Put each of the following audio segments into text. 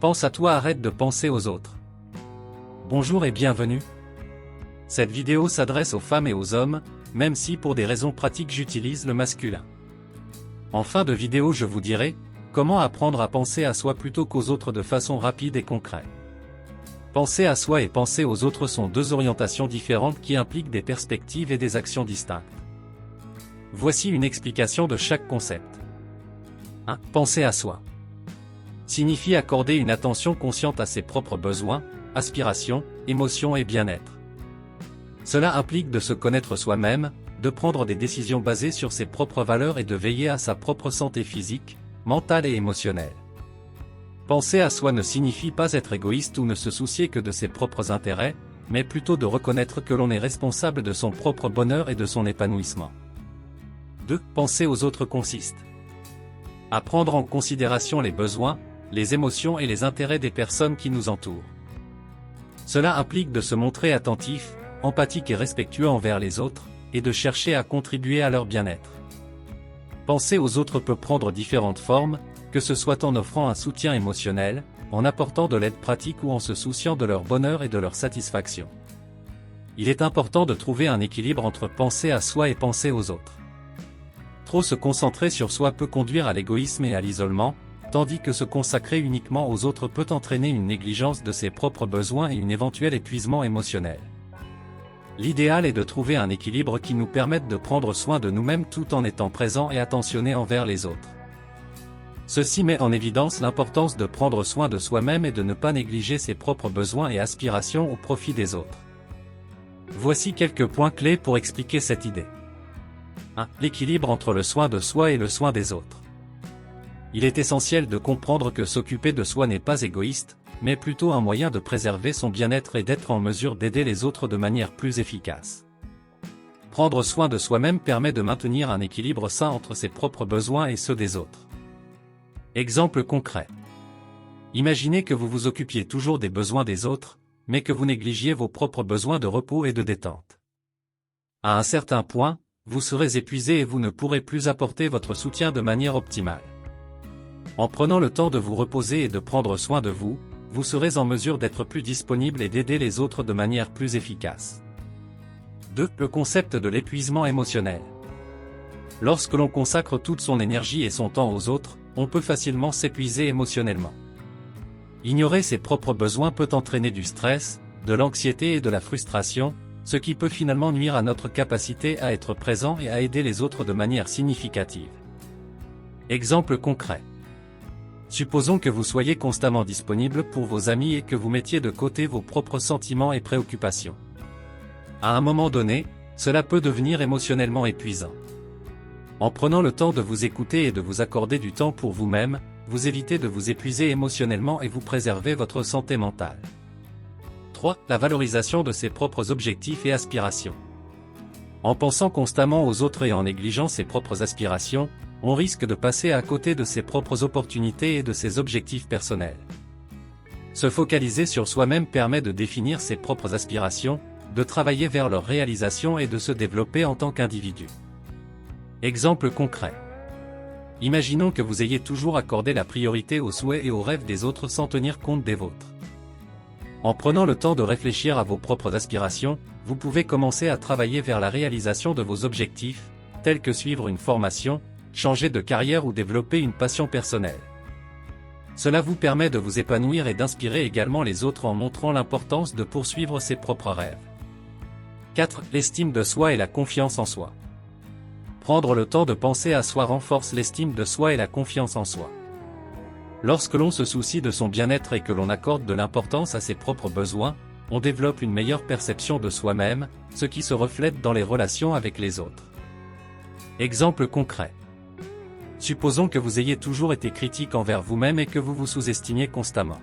Pense à toi, arrête de penser aux autres. Bonjour et bienvenue. Cette vidéo s'adresse aux femmes et aux hommes, même si pour des raisons pratiques j'utilise le masculin. En fin de vidéo je vous dirai comment apprendre à penser à soi plutôt qu'aux autres de façon rapide et concrète. Penser à soi et penser aux autres sont deux orientations différentes qui impliquent des perspectives et des actions distinctes. Voici une explication de chaque concept. 1. Penser à soi signifie accorder une attention consciente à ses propres besoins, aspirations, émotions et bien-être. Cela implique de se connaître soi-même, de prendre des décisions basées sur ses propres valeurs et de veiller à sa propre santé physique, mentale et émotionnelle. Penser à soi ne signifie pas être égoïste ou ne se soucier que de ses propres intérêts, mais plutôt de reconnaître que l'on est responsable de son propre bonheur et de son épanouissement. 2. Penser aux autres consiste à prendre en considération les besoins, les émotions et les intérêts des personnes qui nous entourent. Cela implique de se montrer attentif, empathique et respectueux envers les autres, et de chercher à contribuer à leur bien-être. Penser aux autres peut prendre différentes formes, que ce soit en offrant un soutien émotionnel, en apportant de l'aide pratique ou en se souciant de leur bonheur et de leur satisfaction. Il est important de trouver un équilibre entre penser à soi et penser aux autres. Trop se concentrer sur soi peut conduire à l'égoïsme et à l'isolement, tandis que se consacrer uniquement aux autres peut entraîner une négligence de ses propres besoins et un éventuel épuisement émotionnel. L'idéal est de trouver un équilibre qui nous permette de prendre soin de nous-mêmes tout en étant présents et attentionnés envers les autres. Ceci met en évidence l'importance de prendre soin de soi-même et de ne pas négliger ses propres besoins et aspirations au profit des autres. Voici quelques points clés pour expliquer cette idée. 1. L'équilibre entre le soin de soi et le soin des autres. Il est essentiel de comprendre que s'occuper de soi n'est pas égoïste, mais plutôt un moyen de préserver son bien-être et d'être en mesure d'aider les autres de manière plus efficace. Prendre soin de soi-même permet de maintenir un équilibre sain entre ses propres besoins et ceux des autres. Exemple concret. Imaginez que vous vous occupiez toujours des besoins des autres, mais que vous négligiez vos propres besoins de repos et de détente. À un certain point, vous serez épuisé et vous ne pourrez plus apporter votre soutien de manière optimale. En prenant le temps de vous reposer et de prendre soin de vous, vous serez en mesure d'être plus disponible et d'aider les autres de manière plus efficace. 2. Le concept de l'épuisement émotionnel. Lorsque l'on consacre toute son énergie et son temps aux autres, on peut facilement s'épuiser émotionnellement. Ignorer ses propres besoins peut entraîner du stress, de l'anxiété et de la frustration, ce qui peut finalement nuire à notre capacité à être présent et à aider les autres de manière significative. Exemple concret. Supposons que vous soyez constamment disponible pour vos amis et que vous mettiez de côté vos propres sentiments et préoccupations. À un moment donné, cela peut devenir émotionnellement épuisant. En prenant le temps de vous écouter et de vous accorder du temps pour vous-même, vous évitez de vous épuiser émotionnellement et vous préservez votre santé mentale. 3. La valorisation de ses propres objectifs et aspirations. En pensant constamment aux autres et en négligeant ses propres aspirations, on risque de passer à côté de ses propres opportunités et de ses objectifs personnels. Se focaliser sur soi-même permet de définir ses propres aspirations, de travailler vers leur réalisation et de se développer en tant qu'individu. Exemple concret. Imaginons que vous ayez toujours accordé la priorité aux souhaits et aux rêves des autres sans tenir compte des vôtres. En prenant le temps de réfléchir à vos propres aspirations, vous pouvez commencer à travailler vers la réalisation de vos objectifs, tels que suivre une formation, changer de carrière ou développer une passion personnelle. Cela vous permet de vous épanouir et d'inspirer également les autres en montrant l'importance de poursuivre ses propres rêves. 4. L'estime de soi et la confiance en soi. Prendre le temps de penser à soi renforce l'estime de soi et la confiance en soi. Lorsque l'on se soucie de son bien-être et que l'on accorde de l'importance à ses propres besoins, on développe une meilleure perception de soi-même, ce qui se reflète dans les relations avec les autres. Exemple concret. Supposons que vous ayez toujours été critique envers vous-même et que vous vous sous-estimiez constamment.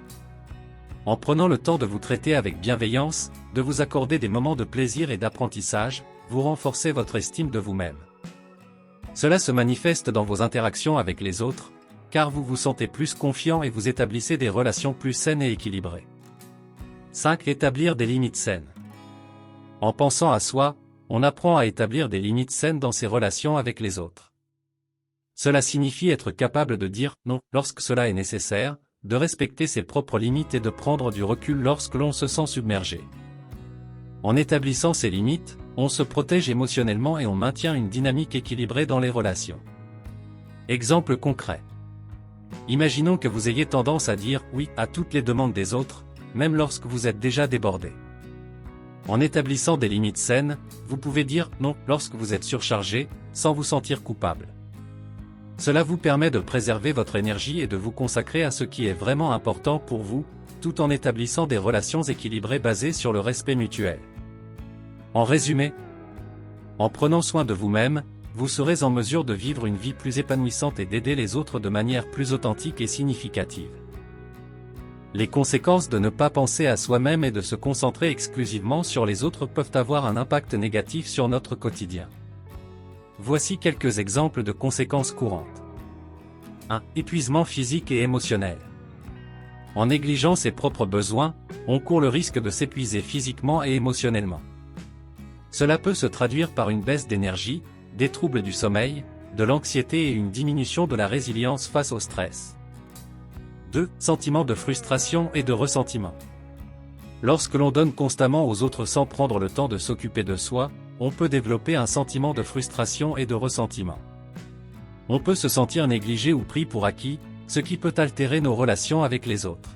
En prenant le temps de vous traiter avec bienveillance, de vous accorder des moments de plaisir et d'apprentissage, vous renforcez votre estime de vous-même. Cela se manifeste dans vos interactions avec les autres, car vous vous sentez plus confiant et vous établissez des relations plus saines et équilibrées. 5. Établir des limites saines. En pensant à soi, on apprend à établir des limites saines dans ses relations avec les autres. Cela signifie être capable de dire non lorsque cela est nécessaire, de respecter ses propres limites et de prendre du recul lorsque l'on se sent submergé. En établissant ces limites, on se protège émotionnellement et on maintient une dynamique équilibrée dans les relations. Exemple concret. Imaginons que vous ayez tendance à dire oui à toutes les demandes des autres, même lorsque vous êtes déjà débordé. En établissant des limites saines, vous pouvez dire non lorsque vous êtes surchargé, sans vous sentir coupable. Cela vous permet de préserver votre énergie et de vous consacrer à ce qui est vraiment important pour vous, tout en établissant des relations équilibrées basées sur le respect mutuel. En résumé, en prenant soin de vous-même, vous serez en mesure de vivre une vie plus épanouissante et d'aider les autres de manière plus authentique et significative. Les conséquences de ne pas penser à soi-même et de se concentrer exclusivement sur les autres peuvent avoir un impact négatif sur notre quotidien. Voici quelques exemples de conséquences courantes. 1. Épuisement physique et émotionnel. En négligeant ses propres besoins, on court le risque de s'épuiser physiquement et émotionnellement. Cela peut se traduire par une baisse d'énergie, des troubles du sommeil, de l'anxiété et une diminution de la résilience face au stress. 2. Sentiment de frustration et de ressentiment. Lorsque l'on donne constamment aux autres sans prendre le temps de s'occuper de soi, on peut développer un sentiment de frustration et de ressentiment. On peut se sentir négligé ou pris pour acquis, ce qui peut altérer nos relations avec les autres.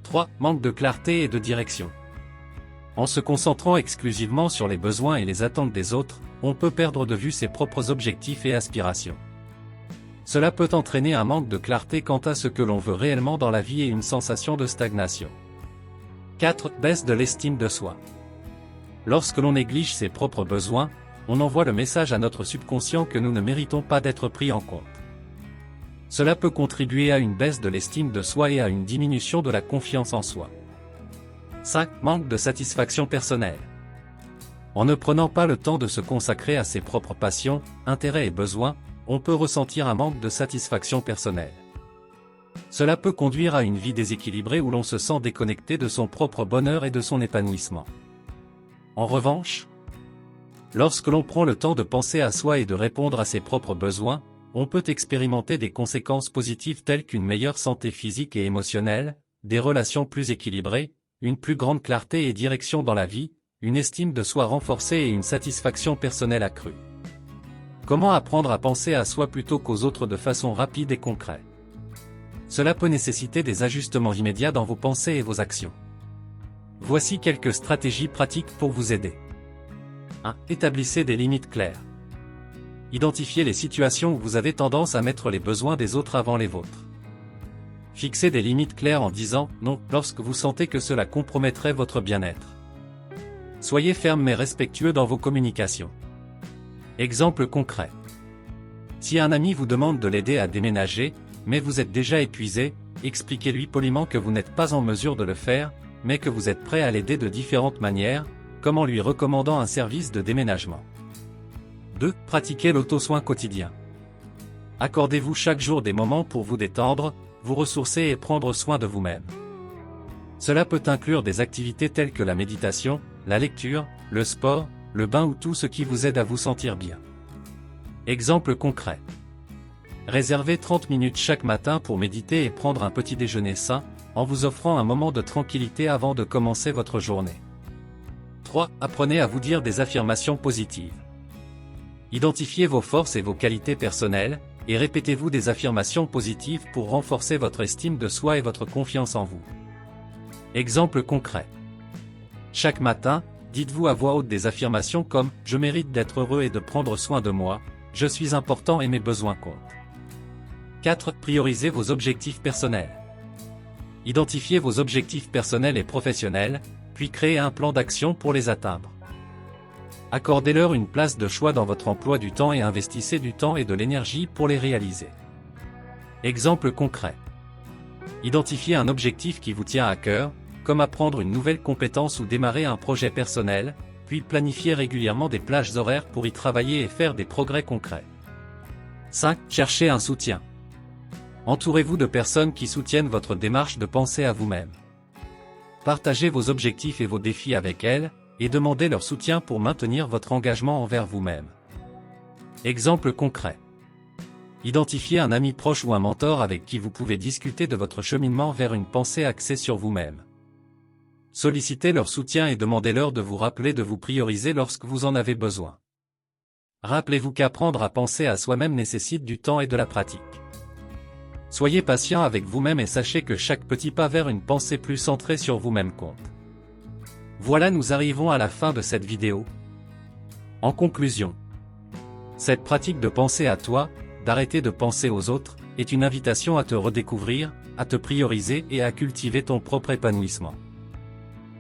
3. Manque de clarté et de direction. En se concentrant exclusivement sur les besoins et les attentes des autres, on peut perdre de vue ses propres objectifs et aspirations. Cela peut entraîner un manque de clarté quant à ce que l'on veut réellement dans la vie et une sensation de stagnation. 4. Baisse de l'estime de soi. Lorsque l'on néglige ses propres besoins, on envoie le message à notre subconscient que nous ne méritons pas d'être pris en compte. Cela peut contribuer à une baisse de l'estime de soi et à une diminution de la confiance en soi. 5. Manque de satisfaction personnelle. En ne prenant pas le temps de se consacrer à ses propres passions, intérêts et besoins, on peut ressentir un manque de satisfaction personnelle. Cela peut conduire à une vie déséquilibrée où l'on se sent déconnecté de son propre bonheur et de son épanouissement. En revanche, lorsque l'on prend le temps de penser à soi et de répondre à ses propres besoins, on peut expérimenter des conséquences positives telles qu'une meilleure santé physique et émotionnelle, des relations plus équilibrées, une plus grande clarté et direction dans la vie, une estime de soi renforcée et une satisfaction personnelle accrue. Comment apprendre à penser à soi plutôt qu'aux autres de façon rapide et concrète? Cela peut nécessiter des ajustements immédiats dans vos pensées et vos actions. Voici quelques stratégies pratiques pour vous aider. 1. Établissez des limites claires. Identifiez les situations où vous avez tendance à mettre les besoins des autres avant les vôtres. Fixez des limites claires en disant « non » lorsque vous sentez que cela compromettrait votre bien-être. Soyez ferme mais respectueux dans vos communications. Exemple concret. Si un ami vous demande de l'aider à déménager, mais vous êtes déjà épuisé, expliquez-lui poliment que vous n'êtes pas en mesure de le faire, mais que vous êtes prêt à l'aider de différentes manières, comme en lui recommandant un service de déménagement. 2. Pratiquez l'auto-soin quotidien. Accordez-vous chaque jour des moments pour vous détendre, vous ressourcer et prendre soin de vous-même. Cela peut inclure des activités telles que la méditation, la lecture, le sport, le bain ou tout ce qui vous aide à vous sentir bien. Exemple concret. Réservez 30 minutes chaque matin pour méditer et prendre un petit déjeuner sain, en vous offrant un moment de tranquillité avant de commencer votre journée. 3. Apprenez à vous dire des affirmations positives. Identifiez vos forces et vos qualités personnelles, et répétez-vous des affirmations positives pour renforcer votre estime de soi et votre confiance en vous. Exemple concret. Chaque matin, dites-vous à voix haute des affirmations comme « Je mérite d'être heureux et de prendre soin de moi, je suis important et mes besoins comptent ». 4. Priorisez vos objectifs personnels. Identifiez vos objectifs personnels et professionnels, puis créez un plan d'action pour les atteindre. Accordez-leur une place de choix dans votre emploi du temps et investissez du temps et de l'énergie pour les réaliser. Exemple concret. Identifiez un objectif qui vous tient à cœur, comme apprendre une nouvelle compétence ou démarrer un projet personnel, puis planifiez régulièrement des plages horaires pour y travailler et faire des progrès concrets. 5. Cherchez un soutien. Entourez-vous de personnes qui soutiennent votre démarche de penser à vous-même. Partagez vos objectifs et vos défis avec elles, et demandez leur soutien pour maintenir votre engagement envers vous-même. Exemple concret. Identifiez un ami proche ou un mentor avec qui vous pouvez discuter de votre cheminement vers une pensée axée sur vous-même. Sollicitez leur soutien et demandez-leur de vous rappeler de vous prioriser lorsque vous en avez besoin. Rappelez-vous qu'apprendre à penser à soi-même nécessite du temps et de la pratique. Soyez patient avec vous-même et sachez que chaque petit pas vers une pensée plus centrée sur vous-même compte. Voilà, nous arrivons à la fin de cette vidéo. En conclusion, cette pratique de penser à toi, d'arrêter de penser aux autres, est une invitation à te redécouvrir, à te prioriser et à cultiver ton propre épanouissement.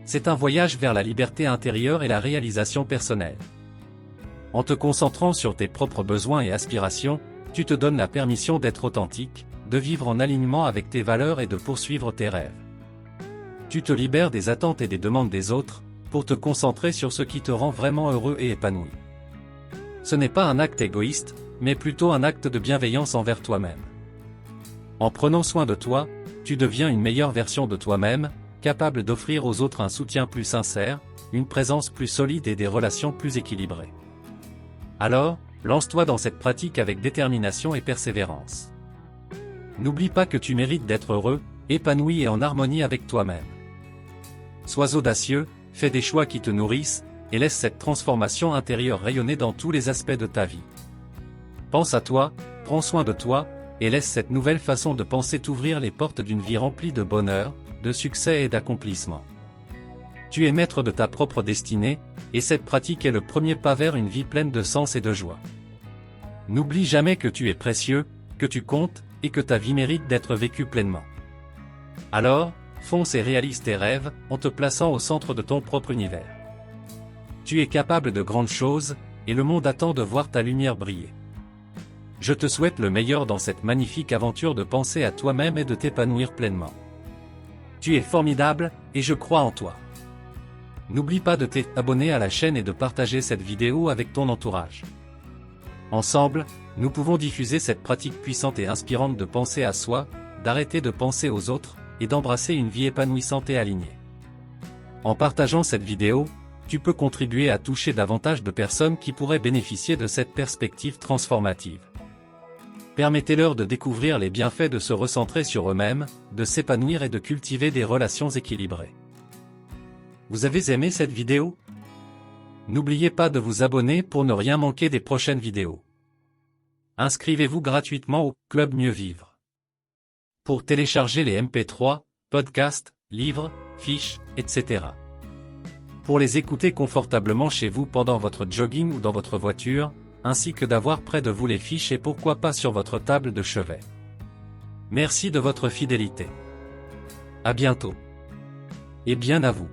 C'est un voyage vers la liberté intérieure et la réalisation personnelle. En te concentrant sur tes propres besoins et aspirations, tu te donnes la permission d'être authentique, de vivre en alignement avec tes valeurs et de poursuivre tes rêves. Tu te libères des attentes et des demandes des autres, pour te concentrer sur ce qui te rend vraiment heureux et épanoui. Ce n'est pas un acte égoïste, mais plutôt un acte de bienveillance envers toi-même. En prenant soin de toi, tu deviens une meilleure version de toi-même, capable d'offrir aux autres un soutien plus sincère, une présence plus solide et des relations plus équilibrées. Alors, lance-toi dans cette pratique avec détermination et persévérance. N'oublie pas que tu mérites d'être heureux, épanoui et en harmonie avec toi-même. Sois audacieux, fais des choix qui te nourrissent, et laisse cette transformation intérieure rayonner dans tous les aspects de ta vie. Pense à toi, prends soin de toi, et laisse cette nouvelle façon de penser t'ouvrir les portes d'une vie remplie de bonheur, de succès et d'accomplissement. Tu es maître de ta propre destinée, et cette pratique est le premier pas vers une vie pleine de sens et de joie. N'oublie jamais que tu es précieux, que tu comptes, et que ta vie mérite d'être vécue pleinement. Alors, fonce et réalise tes rêves, en te plaçant au centre de ton propre univers. Tu es capable de grandes choses, et le monde attend de voir ta lumière briller. Je te souhaite le meilleur dans cette magnifique aventure de penser à toi-même et de t'épanouir pleinement. Tu es formidable, et je crois en toi. N'oublie pas de t'abonner à la chaîne et de partager cette vidéo avec ton entourage. Ensemble, nous pouvons diffuser cette pratique puissante et inspirante de penser à soi, d'arrêter de penser aux autres, et d'embrasser une vie épanouissante et alignée. En partageant cette vidéo, tu peux contribuer à toucher davantage de personnes qui pourraient bénéficier de cette perspective transformative. Permettez-leur de découvrir les bienfaits de se recentrer sur eux-mêmes, de s'épanouir et de cultiver des relations équilibrées. Vous avez aimé cette vidéo? N'oubliez pas de vous abonner pour ne rien manquer des prochaines vidéos. Inscrivez-vous gratuitement au Club Mieux Vivre. Pour télécharger les MP3, podcasts, livres, fiches, etc. Pour les écouter confortablement chez vous pendant votre jogging ou dans votre voiture, ainsi que d'avoir près de vous les fiches et pourquoi pas sur votre table de chevet. Merci de votre fidélité. À bientôt. Et bien à vous.